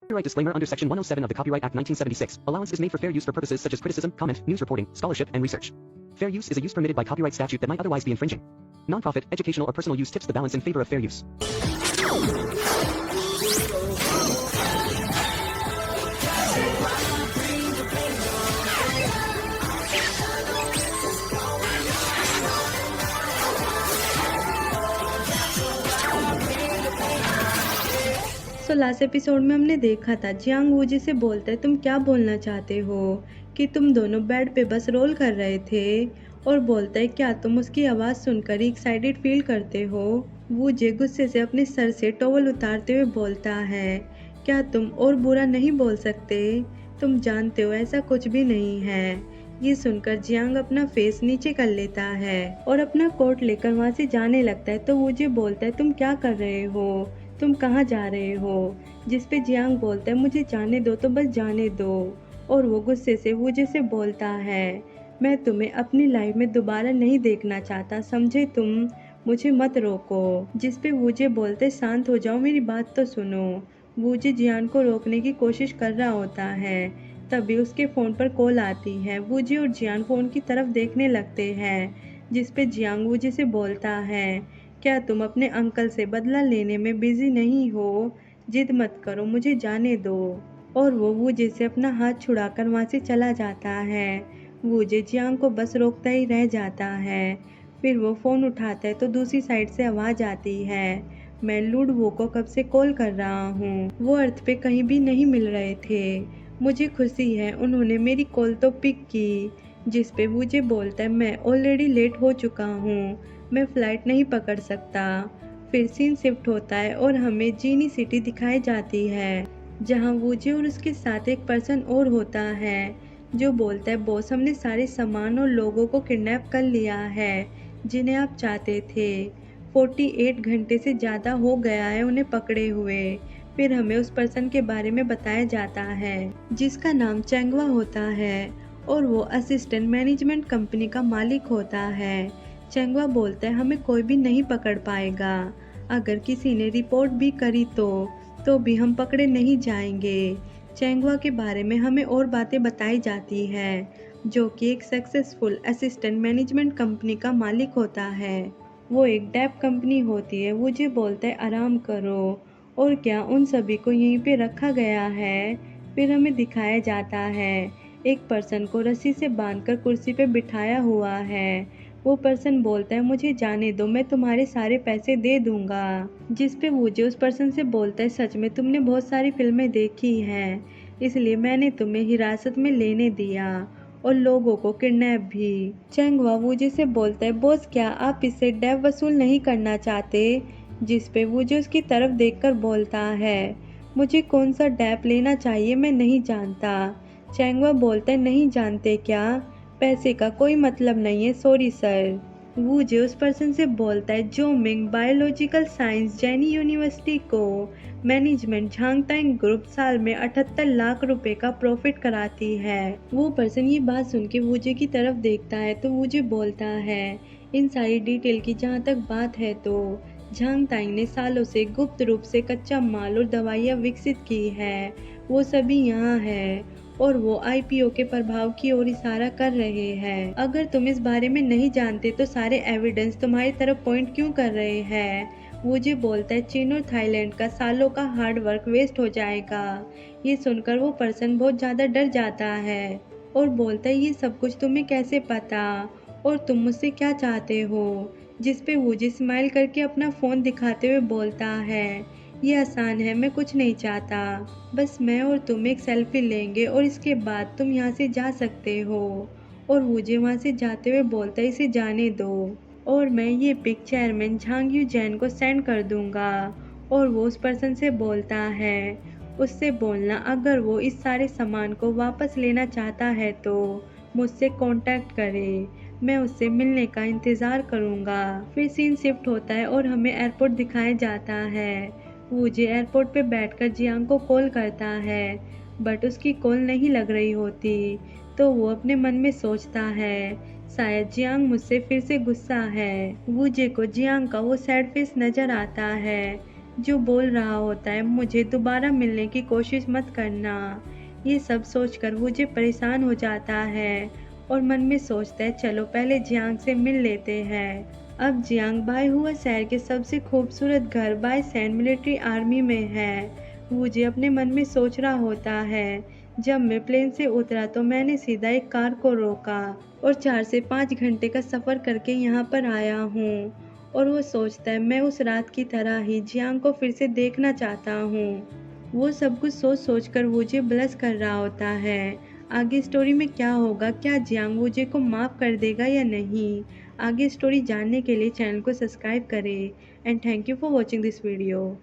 Copyright disclaimer under Section 107 of the Copyright Act 1976. Allowance is made for fair use for purposes such as criticism, comment, news reporting, scholarship, and research. Fair use is a use permitted by copyright statute that might otherwise be infringing. Nonprofit, educational, or personal use tips the balance in favor of fair use. Last episode में हमने देखा था Jiang Woozi से बोलता है तुम क्या बोलना चाहते हो, कि तुम दोनों बेड पे बस रोल कर रहे थे, और बोलता है क्या तुम उसकी आवाज़ सुनकर एक्साइटेड फील करते हो। वूजी गुस्से से अपने सर से टॉवल उतारते हुए बोलता है क्या तुम और बुरा नहीं बोल सकते, तुम जानते हो ऐसा कुछ भी नहीं है। ये सुनकर जियांग अपना फेस नीचे कर लेता है और अपना कोट लेकर वहाँ से जाने लगता है। तो वूजी बोलता है तुम क्या कर रहे हो, तुम कहाँ जा रहे हो, जिस पे जियांग बोलता है मुझे जाने दो, तो बस जाने दो। और वो गुस्से से वूजी से बोलता है मैं तुम्हें अपनी लाइफ में दोबारा नहीं देखना चाहता, समझे तुम, मुझे मत रोको। जिस पे वूजी बोलते शांत हो जाओ, मेरी बात तो सुनो। वूजी जियांग को रोकने की कोशिश कर रहा होता है, तभी उसके फ़ोन पर कॉल आती है। वूजी और जियांग फ़ोन की तरफ देखने लगते हैं, जिस पे जियांग वूजी से बोलता है क्या तुम अपने अंकल से बदला लेने में बिजी नहीं हो, जिद मत करो, मुझे जाने दो। और वो वूजी से अपना हाथ छुड़ाकर वहाँ से चला जाता है। वूजी जियांग को बस रोकता ही रह जाता है। फिर वो फ़ोन उठाता है तो दूसरी साइड से आवाज़ आती है मैं लुडवो को कब से कॉल कर रहा हूँ, वो अर्थ पे कहीं भी नहीं मिल रहे थे, मुझे खुशी है उन्होंने मेरी कॉल तो पिक की। जिस पे वूजी बोलता है मैं ऑलरेडी लेट हो चुका हूँ, मैं फ़्लाइट नहीं पकड़ सकता। फिर सीन शिफ्ट होता है और हमें जीनी सिटी दिखाई जाती है, जहाँ वूजी और उसके साथ एक पर्सन और होता है, जो बोलता है बॉस हमने सारे सामान और लोगों को किडनैप कर लिया है जिन्हें आप चाहते थे। 48 घंटे से ज़्यादा हो गया है उन्हें पकड़े हुए। फिर हमें उस पर्सन के बारे में बताया जाता है जिसका नाम चेंगवा होता है और वो असिस्टेंट मैनेजमेंट कंपनी का मालिक होता है। चेंगवा बोलता है हमें कोई भी नहीं पकड़ पाएगा, अगर किसी ने रिपोर्ट भी करी तो भी हम पकड़े नहीं जाएंगे। चेंगवा के बारे में हमें और बातें बताई जाती है, जो कि एक सक्सेसफुल असिस्टेंट मैनेजमेंट कंपनी का मालिक होता है। वो एक डेप कंपनी होती है। मुझे बोलता है आराम करो, और क्या उन सभी को यहीं पे रखा गया है। फिर हमें दिखाया जाता है एक पर्सन को रस्सी से बांधकर कुर्सी पे बिठाया हुआ है। वो पर्सन बोलता है मुझे जाने दो, मैं तुम्हारे सारे पैसे दे दूंगा। जिस पे मुझे उस पर्सन से बोलता है सच में तुमने बहुत सारी फिल्में देखी हैं, इसलिए मैंने तुम्हें हिरासत में लेने दिया और लोगों को किडनैप भी। चेंगवा वूजी से बोलता है बॉस क्या आप इससे डेव वसूल नहीं करना चाहते। जिस पे वूजी उसकी तरफ देखकर बोलता है मुझे कौन सा डेप लेना चाहिए मैं नहीं जानता। चेंगवा बोलता है नहीं जानते क्या, पैसे का कोई मतलब नहीं है, सॉरी सर। वूजे उस पर्सन से बोलता है जो मिंग बायोलॉजिकल साइंस जैनी यूनिवर्सिटी को मैनेजमेंट झांगतांग ग्रुप साल में 78 लाख रुपए का प्रॉफिट कराती है। वो पर्सन ये बात सुन के वूजे की तरफ देखता है तो वूजे बोलता है इन सारी डिटेल की जहाँ तक बात है तो झांगतांग ने सालों से गुप्त रूप से कच्चा माल और दवाइयाँ विकसित की है, वो सभी यहाँ है और वो आईपीओ के प्रभाव की ओर इशारा कर रहे हैं। अगर तुम इस बारे में नहीं जानते तो सारे एविडेंस तुम्हारी तरफ पॉइंट क्यों कर रहे हैं। मुझे बोलता है चीन और थाईलैंड का सालों का हार्ड वर्क वेस्ट हो जाएगा। ये सुनकर वो पर्सन बहुत ज़्यादा डर जाता है और बोलता है ये सब कुछ तुम्हें कैसे पता और तुम मुझसे क्या चाहते हो। जिस पे वूजी स्माइल करके अपना फ़ोन दिखाते हुए बोलता है ये आसान है, मैं कुछ नहीं चाहता, बस मैं और तुम एक सेल्फी लेंगे और इसके बाद तुम यहाँ से जा सकते हो। और वूजे वहाँ से जाते हुए बोलता है इसे जाने दो और मैं ये पिक चेयरमैन झांग यू जैन को सेंड कर दूंगा। और वो उस पर्सन से बोलता है उससे बोलना अगर वो इस सारे सामान को वापस लेना चाहता है तो मुझसे कांटेक्ट करे, मैं उससे मिलने का इंतज़ार करूँगा। फिर सीन शिफ्ट होता है और हमें एयरपोर्ट दिखाया जाता है। वूजे एयरपोर्ट पे बैठकर जियांग को कॉल करता है बट उसकी कॉल नहीं लग रही होती, तो वो अपने मन में सोचता है शायद जियांग मुझसे फिर से गुस्सा है। वूजे को जियांग का वो सैड फेस नज़र आता है जो बोल रहा होता है मुझे दोबारा मिलने की कोशिश मत करना। ये सब सोचकर वूजे परेशान हो जाता है और मन में सोचता है चलो पहले जियांग से मिल लेते हैं। अब जियांग बायहुआ शहर के सबसे खूबसूरत घर बाय सैंड मिलिट्री आर्मी में है। वूजे अपने मन में सोच रहा होता है जब मैं प्लेन से उतरा तो मैंने सीधा एक कार को रोका और 4 से 5 घंटे का सफ़र करके यहाँ पर आया हूँ। और वो सोचता है मैं उस रात की तरह ही जियांग को फिर से देखना चाहता हूँ। वो सब कुछ सोच कर वूजे ब्लश कर रहा होता है। आगे स्टोरी में क्या होगा, क्या जियांग वूजे को माफ़ कर देगा या नहीं? आगे स्टोरी जानने के लिए चैनल को सब्सक्राइब करें and thank you for watching this video.